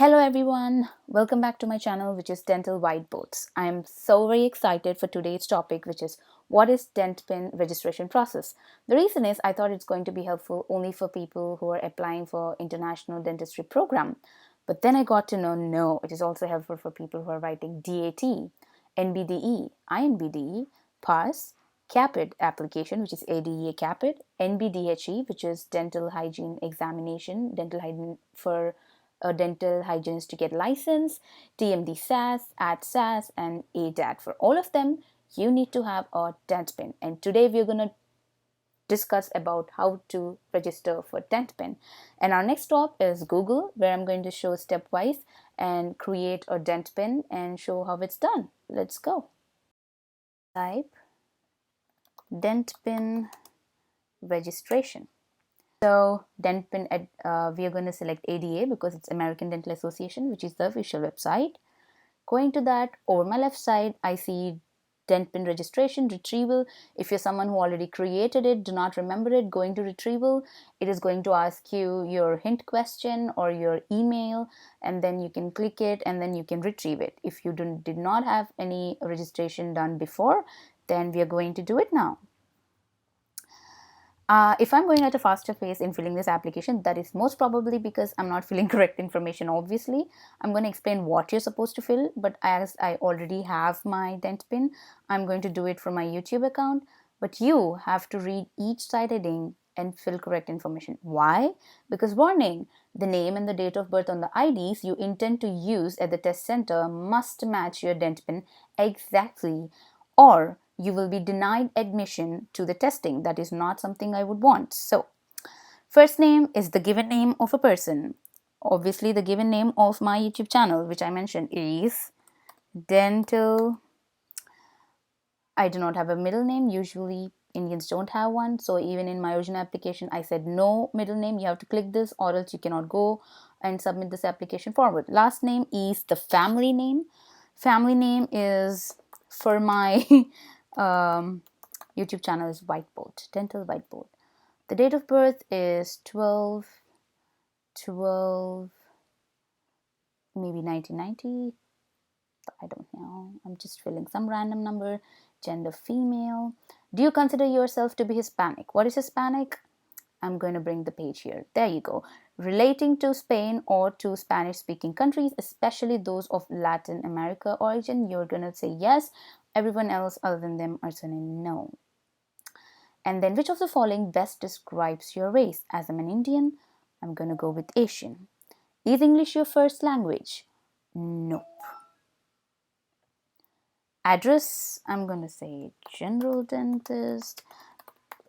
Hello everyone, welcome back to my channel, which is Dental Whiteboards. I am so very excited for today's topic, which is what is Dentpin registration process. The reason is I thought it's going to be helpful only for people who are applying for international dentistry program. But then I got to know, no, it is also helpful for people who are writing DAT, NBDE, INBDE, PAS, CAPIT application, which is ADA CAPIT, NBDHE, which is dental hygiene examination, dental hygiene for a dental hygienist to get license, TMD SAS, AD SAS, and ADAT. For all of them, you need to have a Dentpin. And today we're going to discuss about how to register for Dentpin. And our next stop is Google, where I'm going to show stepwise and create a Dentpin and show how it's done. Let's go. Type Dentpin registration. So Dentpin, we are going to select ADA because it's American Dental Association, which is the official website. Going to that, over my left side, I see Dentpin registration, retrieval. If you're someone who already created it, do not remember it, going to retrieval, it is going to ask you your hint question or your email, and then you can click it and then you can retrieve it. If you did not have any registration done before, then we are going to do it now. If I'm going at a faster pace in filling this application, that is most probably because I'm not filling correct information, obviously. I'm going to explain what you're supposed to fill, but as I already have my Dentpin, I'm going to do it from my YouTube account. But you have to read each side heading and fill correct information. Why? Because warning, the name and the date of birth on the IDs you intend to use at the test center must match your Dentpin exactly, or you will be denied admission to the testing. That is not something I would want. So, first name is the given name of a person. Obviously, the given name of my YouTube channel, which I mentioned, is Dental. I do not have a middle name. Usually, Indians don't have one. So, even in my original application, I said no middle name. You have to click this, or else you cannot go and submit this application forward. Last name is the family name. Family name is for my YouTube channel is Whiteboard, Dental Whiteboard. The date of birth is 12 maybe 1990. I don't know. I'm just filling some random number. Gender female. Do you consider yourself to be Hispanic? What is Hispanic? I'm going to bring the page here. There you go. Relating to Spain or to Spanish-speaking countries, especially those of Latin America origin, you're going to say yes. Everyone else other than them are saying no. And then which of the following best describes your race? As I'm an Indian, I'm going to go with Asian. Is English your first language? Nope. Address, I'm going to say general dentist.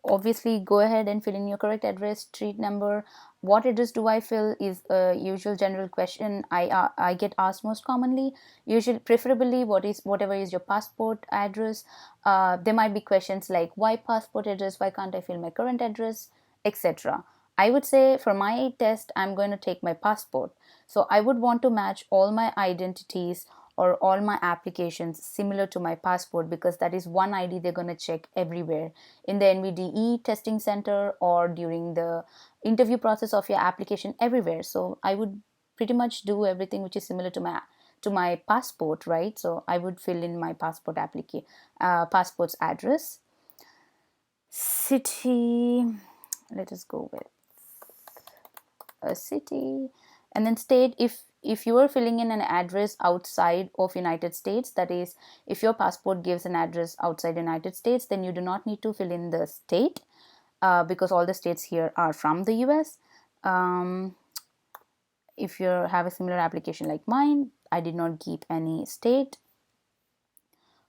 Obviously, go ahead and fill in your correct address, street number. What address do I fill is a usual general question I get asked most commonly. Usually, preferably, whatever is your passport address. There might be questions like why passport address, why can't I fill my current address, etc. I would say for my test, I'm going to take my passport. So I would want to match all my identities or all my applications similar to my passport, because that is one ID they're going to check everywhere in the NBDE testing center or during the interview process of your application, everywhere. So I would pretty much do everything which is similar to my passport, right? So I would fill in my passport's address. City, let us go with a city. And then state, if you are filling in an address outside of United States, that is, if your passport gives an address outside United States, then you do not need to fill in the state because all the states here are from the US. If you have a similar application like mine, I did not keep any state.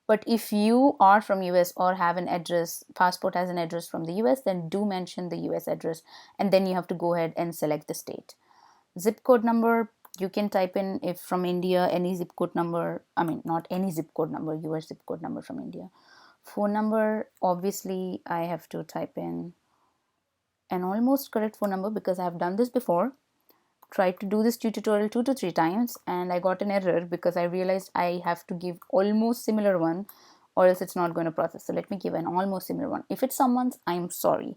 But if you are from US or have an address, passport has an address from the US, then do mention the US address, and then you have to go ahead and select the state. Zip code number, you can type in, if from India, any zip code number. I mean, not any zip code number, your zip code number from India. Phone number, obviously I have to type in an almost correct phone number because I have done this before. Tried to do this tutorial 2 to 3 times and I got an error because I realized I have to give almost similar one or else it's not going to process. So let me give an almost similar one. If it's someone's, I'm sorry.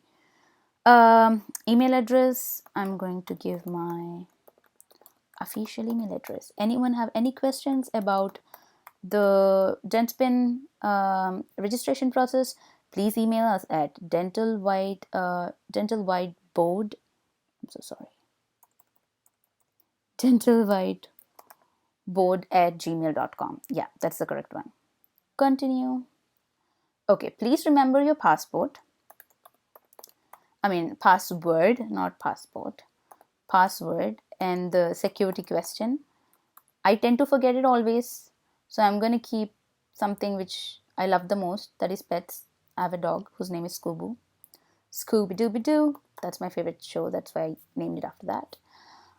Email address, I'm going to give my official email address. Anyone have any questions about the Dentpin registration process? Please email us at dentalwhiteboard. I'm so sorry. dentalwhiteboard@gmail.com. Yeah, that's the correct one. Continue. Okay, please remember your password, not passport, password, and the security question. I tend to forget it always, so I'm going to keep something which I love the most, that is pets. I have a dog whose name is Scooby. Scooby Dooby Doo. That's my favorite show, that's why I named it after that.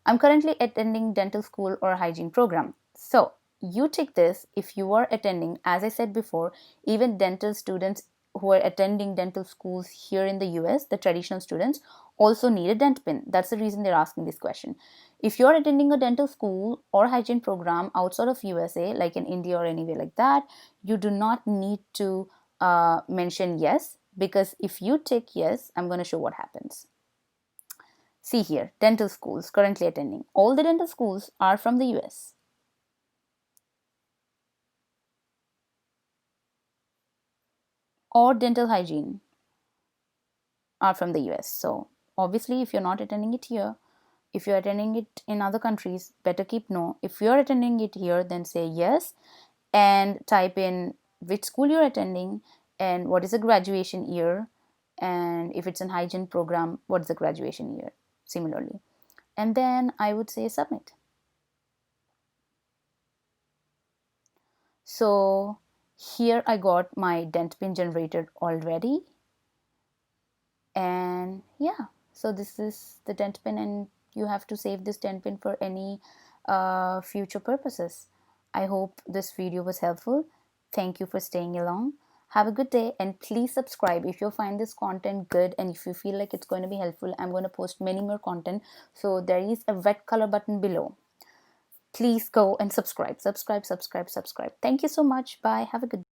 I'm currently attending dental school or hygiene program. So you tick this if you are attending. As I said before, even dental students who are attending dental schools here in the US, the traditional students, also need a dent pin. That's the reason they're asking this question. If you're attending a dental school or hygiene program outside of USA, like in India or anywhere like that, you do not need to mention yes, because if you tick yes, I'm going to show what happens. See here, dental schools currently attending. All the dental schools are from the US. Or dental hygiene are from the US. So obviously, if you're not attending it here, if you're attending it in other countries, better keep no. If you're attending it here, then say yes and type in which school you're attending and what is the graduation year, and if it's an hygiene program, what is the graduation year similarly. And then I would say submit. So here I got my dent pin generated already, and yeah, so this is the dent pin, and you have to save this dent pin for any future purposes. I hope this video was helpful. Thank you for staying along. Have a good day, and please subscribe if you find this content good and if you feel like it's going to be helpful. I'm going to post many more content, so there is a red color button below. Please go and subscribe. Thank you so much. Bye. Have a good day.